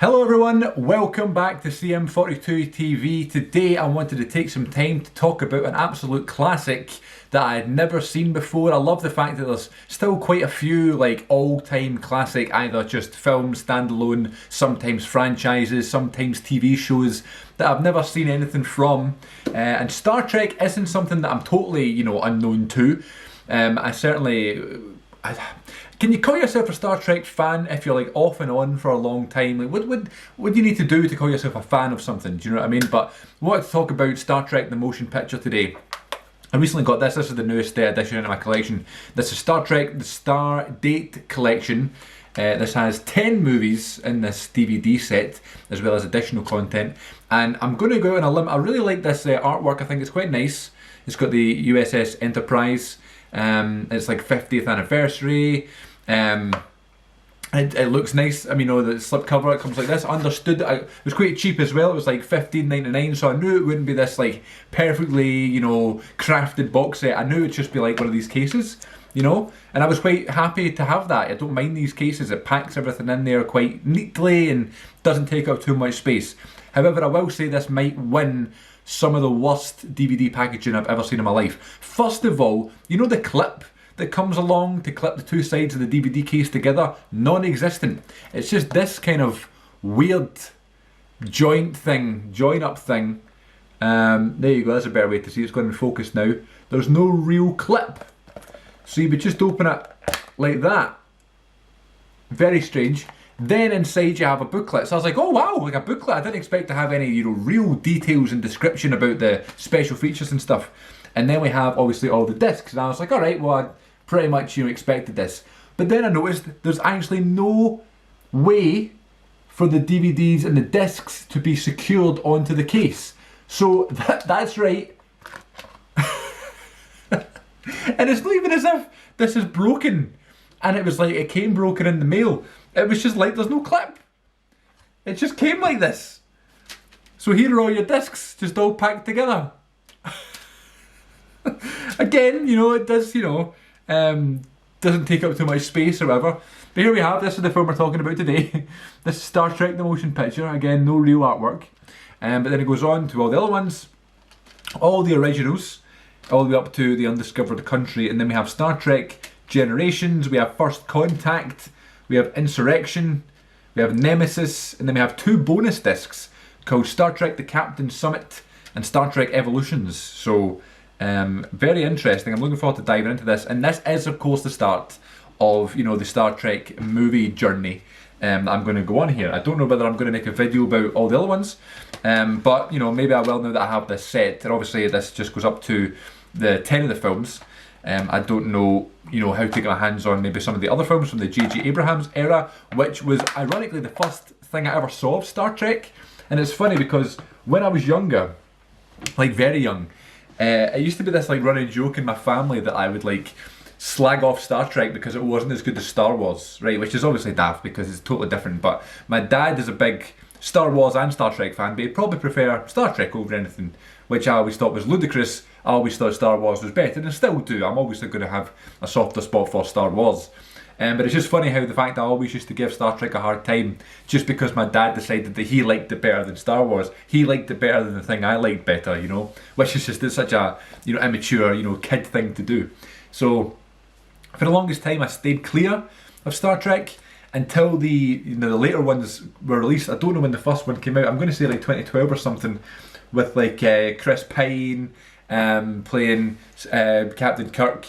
Hello everyone, welcome back to CM42 TV. Today I wanted to take some time to talk about an absolute classic that I had never seen before. I love the fact that there's still quite a few like all-time classic, either just films, standalone, sometimes franchises, sometimes TV shows that I've never seen anything from. And Star Trek isn't something that I'm totally, unknown to. Can you call yourself a Star Trek fan if you're like off and on for a long time? Like, what do you need to do to call yourself a fan of something? Do you know what I mean? But I wanted to talk about Star Trek the Motion Picture today. I recently got this. This is the newest edition in my collection. This is Star Trek the Star Date Collection. This has 10 movies in this DVD set, as well as additional content. And I'm going to go out on a limb. I really like this artwork. I think it's quite nice. It's got the USS Enterprise. It's like 50th anniversary. It looks nice. I mean, the slipcover, it comes like this. Understood it was quite cheap as well. It was like $15.99, so I knew it wouldn't be this like perfectly, crafted box set. I knew it'd just be like one of these cases, and I was quite happy to have that. I don't mind these cases. It packs everything in there quite neatly and doesn't take up too much space. However, I will say this might win some of the worst DVD packaging I've ever seen in my life. First of all, the clip that comes along to clip the two sides of the DVD case together, non-existent. It's just this kind of weird join up thing. There you go, that's a better way to see it. It's going in focus now. There's no real clip. So you would just open it like that. Very strange. Then inside you have a booklet. So I was like, oh wow, like a booklet. I didn't expect to have any, real details and description about the special features and stuff. And then we have obviously all the discs. And I was like, alright, well I pretty much expected this. But then I noticed there's actually no way for the DVDs and the discs to be secured onto the case. So that's right. And it's not even as if this is broken. And it was like, it came broken in the mail. It was just like, there's no clip. It just came like this. So here are all your discs, just all packed together. Again, it does, doesn't take up too much space or whatever. But here we have, this is the film we're talking about today. This is Star Trek the Motion Picture. Again, no real artwork. But then it goes on to all the other ones. All the originals, all the way up to the Undiscovered Country. And then we have Star Trek Generations, we have First Contact, we have Insurrection, we have Nemesis, and then we have two bonus discs called Star Trek The Captain's Summit and Star Trek Evolutions. So, very interesting. I'm looking forward to diving into this. And this is, of course, the start of, the Star Trek movie journey that I'm going to go on here. I don't know whether I'm going to make a video about all the other ones, but, maybe I will now that I have this set. And obviously, this just goes up to the 10 of the films. I don't know, how to get my hands on maybe some of the other films from the J.J. Abrams era, which was ironically the first thing I ever saw of Star Trek. And it's funny because when I was younger, like very young, it used to be this like running joke in my family that I would like slag off Star Trek because it wasn't as good as Star Wars, right? Which is obviously daft because it's totally different. But my dad is a big Star Wars and Star Trek fan, but he'd probably prefer Star Trek over anything, which I always thought was ludicrous. I always thought Star Wars was better, and still do. I'm obviously going to have a softer spot for Star Wars. But it's just funny how the fact I always used to give Star Trek a hard time just because my dad decided that he liked it better than Star Wars. He liked it better than the thing I liked better, which is just such a, immature, kid thing to do. So for the longest time I stayed clear of Star Trek until the later ones were released. I don't know when the first one came out. I'm going to say like 2012 or something, with like Chris Pine playing Captain Kirk.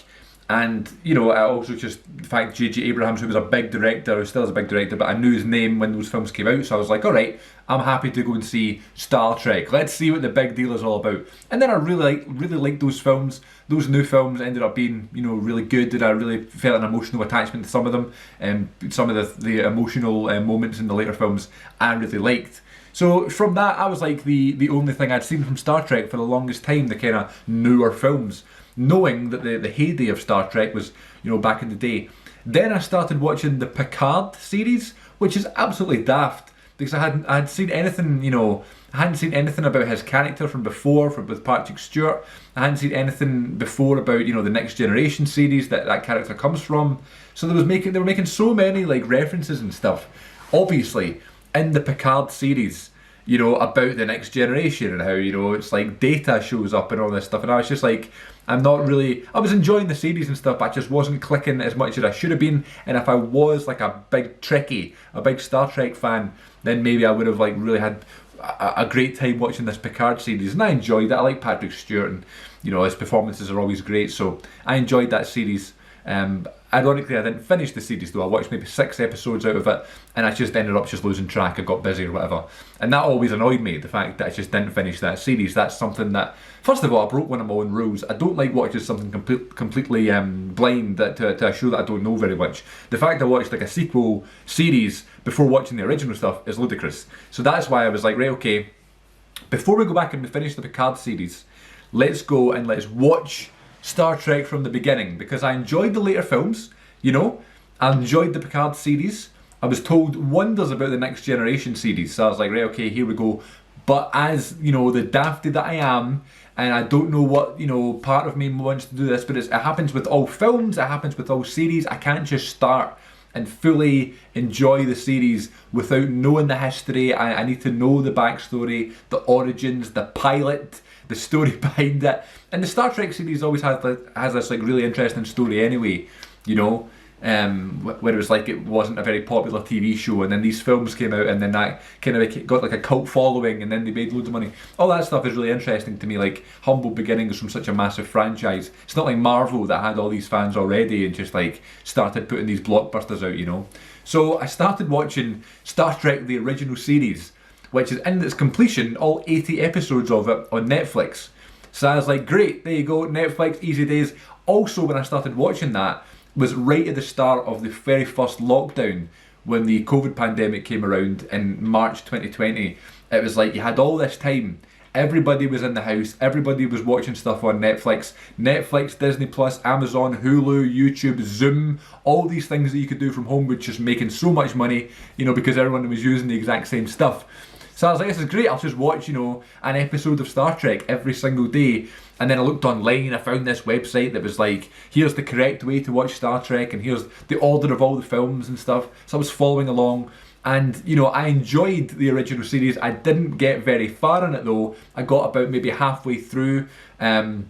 And, I also just, the fact J.J. Abrams, who was a big director, who still is a big director, but I knew his name when those films came out, so I was like, alright, I'm happy to go and see Star Trek. Let's see what the big deal is all about. And then I really liked those films. Those new films ended up being, really good, and I really felt an emotional attachment to some of them. And some of the emotional moments in the later films I really liked. So from that, I was like the only thing I'd seen from Star Trek for the longest time, the kind of newer films, knowing that the heyday of Star Trek was, back in the day. Then I started watching the Picard series, which is absolutely daft, because I hadn't seen anything, I hadn't seen anything about his character from before, with Patrick Stewart. I hadn't seen anything before about, the Next Generation series that character comes from. So they were making so many like references and stuff, obviously, in the Picard series, you know, about the next generation and how, you know, it's like Data shows up and all this stuff. And I was just like, I was enjoying the series and stuff, but I just wasn't clicking as much as I should have been. And if I was like a big Trekkie, a big Star Trek fan, then maybe I would have like really had a great time watching this Picard series. And I enjoyed it. I like Patrick Stewart, and you know, his performances are always great. So I enjoyed that series. Ironically, I didn't finish the series though. I watched maybe 6 episodes out of it, and I just ended up just losing track. I got busy or whatever, and that always annoyed me. The fact that I just didn't finish that series. That's something that, first of all, I broke one of my own rules. I don't like watching something completely blind to a show that I don't know very much. The fact I watched like a sequel series before watching the original stuff is ludicrous. So that's why I was like, right, okay, before we go back and finish the Picard series, let's go and let's watch Star Trek from the beginning, because I enjoyed the later films, you know, I enjoyed the Picard series. I was told wonders about the Next Generation series, so I was like, right, okay, here we go. But as, you know, the dafty that I am, and I don't know what, you know, part of me wants to do this, but it happens with all films, it happens with all series. I can't just start and fully enjoy the series without knowing the history. I need to know the backstory, the origins, the pilot, the story behind it. And the Star Trek series always has this like really interesting story anyway, you know, where it was like it wasn't a very popular TV show, and then these films came out, and then that kind of got like a cult following, and then they made loads of money. All that stuff is really interesting to me, like humble beginnings from such a massive franchise. It's not like Marvel that had all these fans already and just like started putting these blockbusters out, you know. So I started watching Star Trek the original series, which is in its completion, all 80 episodes of it on Netflix. So I was like, great, there you go, Netflix, easy days. Also, when I started watching that, was right at the start of the very first lockdown, when the COVID pandemic came around in March 2020. It was like you had all this time, everybody was in the house, everybody was watching stuff on Netflix, Disney Plus, Amazon, Hulu, YouTube, Zoom, all these things that you could do from home, which just making so much money, you know, because everyone was using the exact same stuff. So I was like, this is great, I'll just watch, you know, an episode of Star Trek every single day. And then I looked online, I found this website that was like, here's the correct way to watch Star Trek, and here's the order of all the films and stuff. So I was following along, and you know, I enjoyed the original series. I didn't get very far in it though. I got about maybe halfway through. I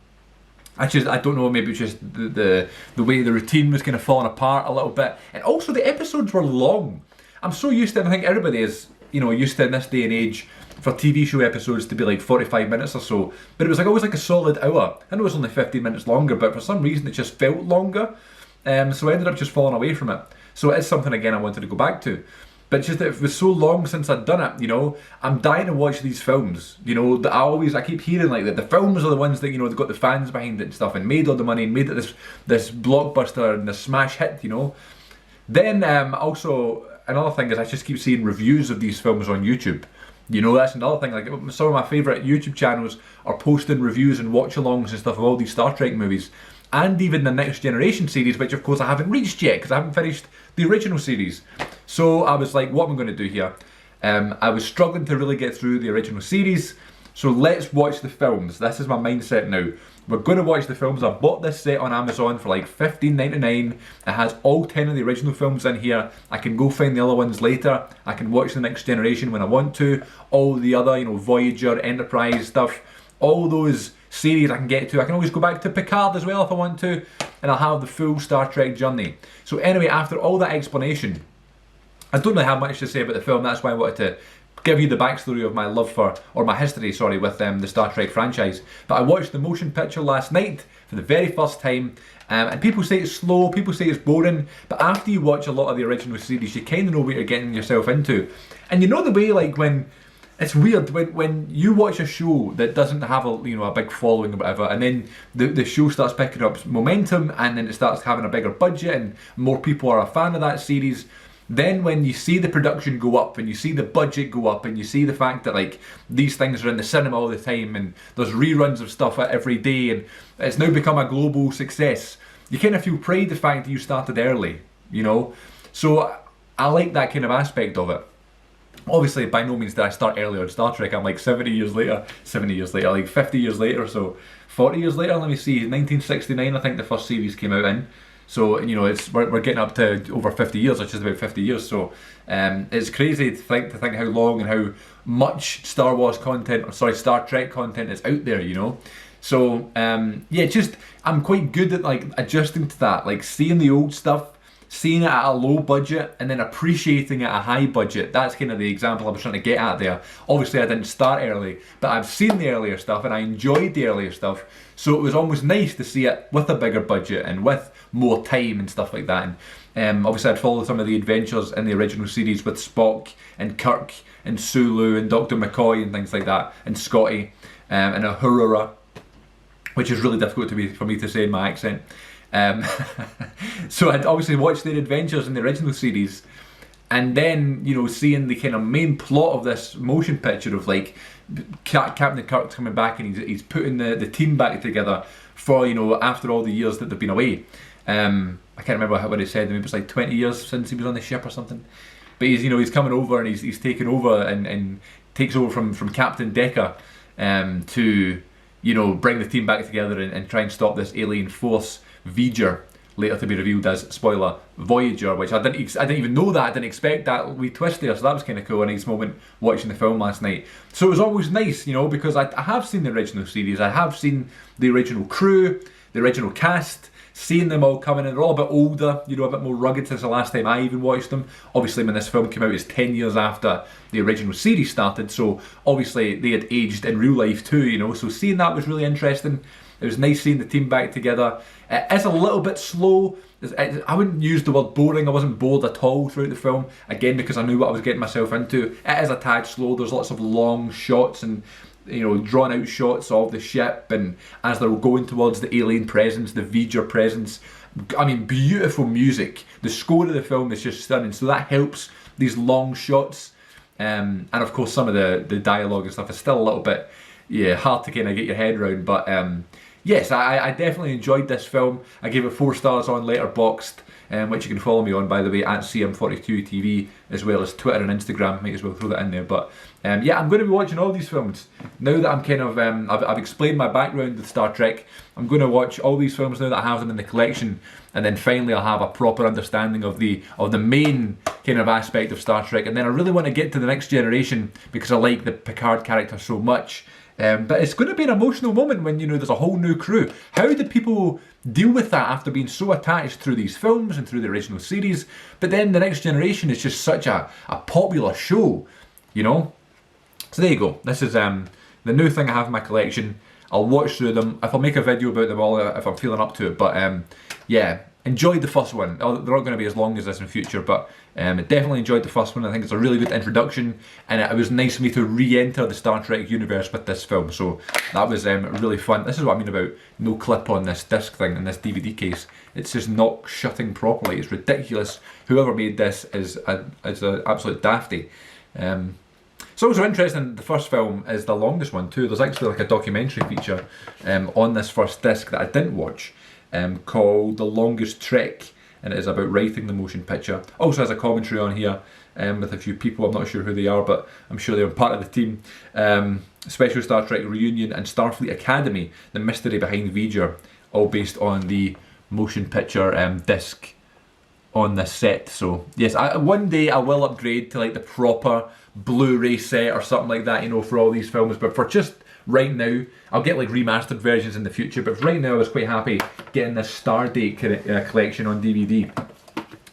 don't know, maybe it was just the way the routine was kind of falling apart a little bit. And also the episodes were long. I'm so used to it, I think everybody is, you know, used to in this day and age for TV show episodes to be like 45 minutes or so, but it was like always like a solid hour. I know it was only 15 minutes longer, but for some reason it just felt longer, so I ended up just falling away from it. So it is something again I wanted to go back to, but it's just that it was so long since I'd done it, you know. I'm dying to watch these films, you know, that I keep hearing like that the films are the ones that, you know, they've got the fans behind it and stuff, and made all the money and made it this blockbuster and this smash hit, you know. Then also another thing is I just keep seeing reviews of these films on YouTube. You know, that's another thing, like some of my favourite YouTube channels are posting reviews and watch-alongs and stuff of all these Star Trek movies, and even the Next Generation series, which of course I haven't reached yet because I haven't finished the original series. So I was like, what am I going to do here? I was struggling to really get through the original series, so let's watch the films. This is my mindset now. We're going to watch the films. I bought this set on Amazon for like $15.99. It has all 10 of the original films in here. I can go find the other ones later. I can watch the Next Generation when I want to. All the other, you know, Voyager, Enterprise stuff, all those series I can get to. I can always go back to Picard as well if I want to, and I'll have the full Star Trek journey. So anyway, after all that explanation, I don't really have much to say about the film. That's why I wanted to give you the backstory of my love for, or my history, sorry, with the Star Trek franchise. But I watched the motion picture last night for the very first time, and people say it's slow, people say it's boring, but after you watch a lot of the original series, you kind of know what you're getting yourself into. And you know the way, like, when it's weird when you watch a show that doesn't have a big following or whatever, and then the show starts picking up momentum, and then it starts having a bigger budget and more people are a fan of that series. Then when you see the production go up and you see the budget go up and you see the fact that like these things are in the cinema all the time and there's reruns of stuff every day and it's now become a global success, you kind of feel pride the fact that you started early, you know. So I like that kind of aspect of it. Obviously, by no means did I start early on Star Trek. I'm like 70 years later, like 50 years later, so 40 years later, let me see, 1969 I think the first series came out in. So, you know, we're getting up to over 50 years, or just about 50 years. So it's crazy to think how long and how much Star Trek content is out there, you know. So yeah, just I'm quite good at like adjusting to that, like seeing the old stuff, seeing it at a low budget, and then appreciating it at a high budget. That's kind of the example I was trying to get at there. Obviously I didn't start early, but I've seen the earlier stuff and I enjoyed the earlier stuff, so it was almost nice to see it with a bigger budget and with more time and stuff like that. And obviously I'd followed some of the adventures in the original series with Spock and Kirk and Sulu and Dr. McCoy and things like that, and Scotty and Uhura, which is really difficult for me to say in my accent. So I'd obviously watched their adventures in the original series, and then, you know, seeing the kind of main plot of this motion picture of like Captain Kirk's coming back and he's putting the team back together for, you know, after all the years that they've been away. I can't remember what he said. Maybe it was like 20 years since he was on the ship or something. But he's coming over and he's taken over and takes over from Captain Decker to, you know, bring the team back together and try and stop this alien force, V'ger, later to be revealed as, spoiler, Voyager, which I didn't even know that. I didn't expect that wee twist there, so that was kind of cool. A nice moment watching the film last night. So it was always nice, you know, because I have seen the original series, I have seen the original crew, the original cast, seeing them all coming in. They're all a bit older, you know, a bit more rugged since the last time I even watched them. Obviously when this film came out, it's 10 years after the original series started, so obviously they had aged in real life too, you know, so seeing that was really interesting. It was nice seeing the team back together. It is a little bit slow. I wouldn't use the word boring. I wasn't bored at all throughout the film, again because I knew what I was getting myself into. It is a tad slow. There's lots of long shots and, you know, drawn out shots of the ship, and as they're going towards the alien presence, the V'ger presence. I mean, beautiful music. The score of the film is just stunning, so that helps these long shots. And of course some of the dialogue and stuff is still a little bit, yeah, hard to kind of get your head around, but yes, I definitely enjoyed this film. I gave it 4 stars on Letterboxd, which you can follow me on, by the way, at CM42TV, as well as Twitter and Instagram. Might as well throw that in there. But yeah, I'm going to be watching all these films now that I'm kind of I've explained my background with Star Trek. I'm going to watch all these films now that I have them in the collection, and then finally I'll have a proper understanding of the main kind of aspect of Star Trek. And then I really want to get to the next generation because I like the Picard character so much. But it's going to be an emotional moment when, you know, there's a whole new crew. How did people deal with that after being so attached through these films and through the original series? But then the next generation is just such a popular show, you know? So there you go. This is the new thing I have in my collection. I'll watch through them. If I'll make a video about them all if I'm feeling up to it. But yeah, enjoyed the first one. They're not going to be as long as this in future, but definitely enjoyed the first one. I think it's a really good introduction, and it was nice for me to re-enter the Star Trek universe with this film, so that was really fun. This is what I mean about no clip on this disc thing in this DVD case. It's just not shutting properly. It's ridiculous. Whoever made this is an absolute dafty. It's also interesting, the first film is the longest one too. There's actually like a documentary feature on this first disc that I didn't watch, called The Longest Trek, and it is about writing the motion picture. Also has a commentary on here with a few people. I'm not sure who they are, but I'm sure they're part of the team. Special Star Trek Reunion and Starfleet Academy, The Mystery Behind V'ger, all based on the motion picture disc on this set. So yes, one day I will upgrade to like the proper Blu-ray set or something like that, you know, for all these films, but for just right now, I'll get like remastered versions in the future, but right now I was quite happy getting this Stardate collection on DVD.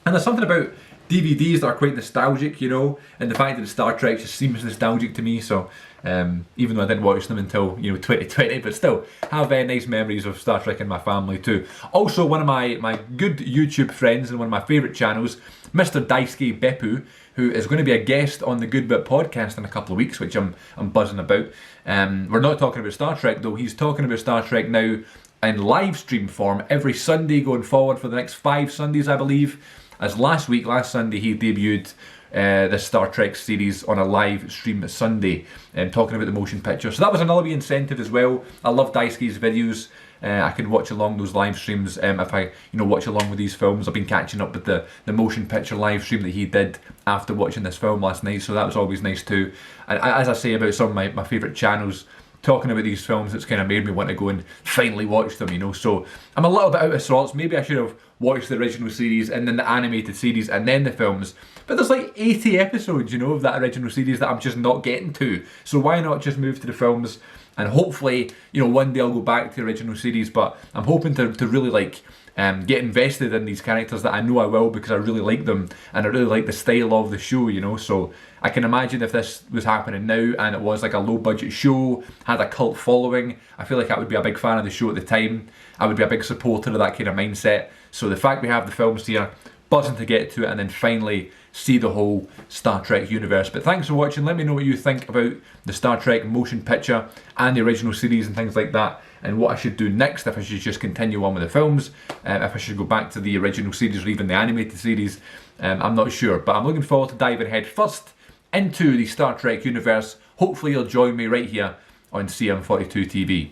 And there's something about DVDs that are quite nostalgic, you know, and the fact that Star Trek just seems nostalgic to me, so even though I didn't watch them until, you know, 2020, but still have nice memories of Star Trek in my family too. Also, one of my good YouTube friends and one of my favourite channels, Mr. Daisuke Beppu, who is going to be a guest on the Good Bit podcast in a couple of weeks, which I'm buzzing about. We're not talking about Star Trek though. He's talking about Star Trek now in live stream form every Sunday going forward for the next 5 Sundays, I believe. As last Sunday, he debuted this Star Trek series on a live stream Sunday, talking about the motion picture. So that was another wee incentive as well. I love Daisuke's videos. I can watch along those live streams if I, you know, watch along with these films. I've been catching up with the motion picture live stream that he did after watching this film last night, so that was always nice too. And as I say about some of my favourite channels, talking about these films, it's kind of made me want to go and finally watch them, you know. So I'm a little bit out of sorts. Maybe I should have watch the original series and then the animated series and then the films. But there's like 80 episodes, you know, of that original series that I'm just not getting to. So why not just move to the films? And hopefully, you know, one day I'll go back to the original series. But I'm hoping to really like get invested in these characters that I know I will, because I really like them and I really like the style of the show, you know. So I can imagine if this was happening now and it was like a low budget show, had a cult following, I feel like I would be a big fan of the show at the time. I would be a big supporter of that kind of mindset. So the fact we have the films here, buzzing to get to it and then finally see the whole Star Trek universe. But thanks for watching. Let me know what you think about the Star Trek motion picture and the original series and things like that, and what I should do next, if I should just continue on with the films, if I should go back to the original series or even the animated series. I'm not sure, but I'm looking forward to diving head first into the Star Trek universe. Hopefully you'll join me right here on CM42 TV.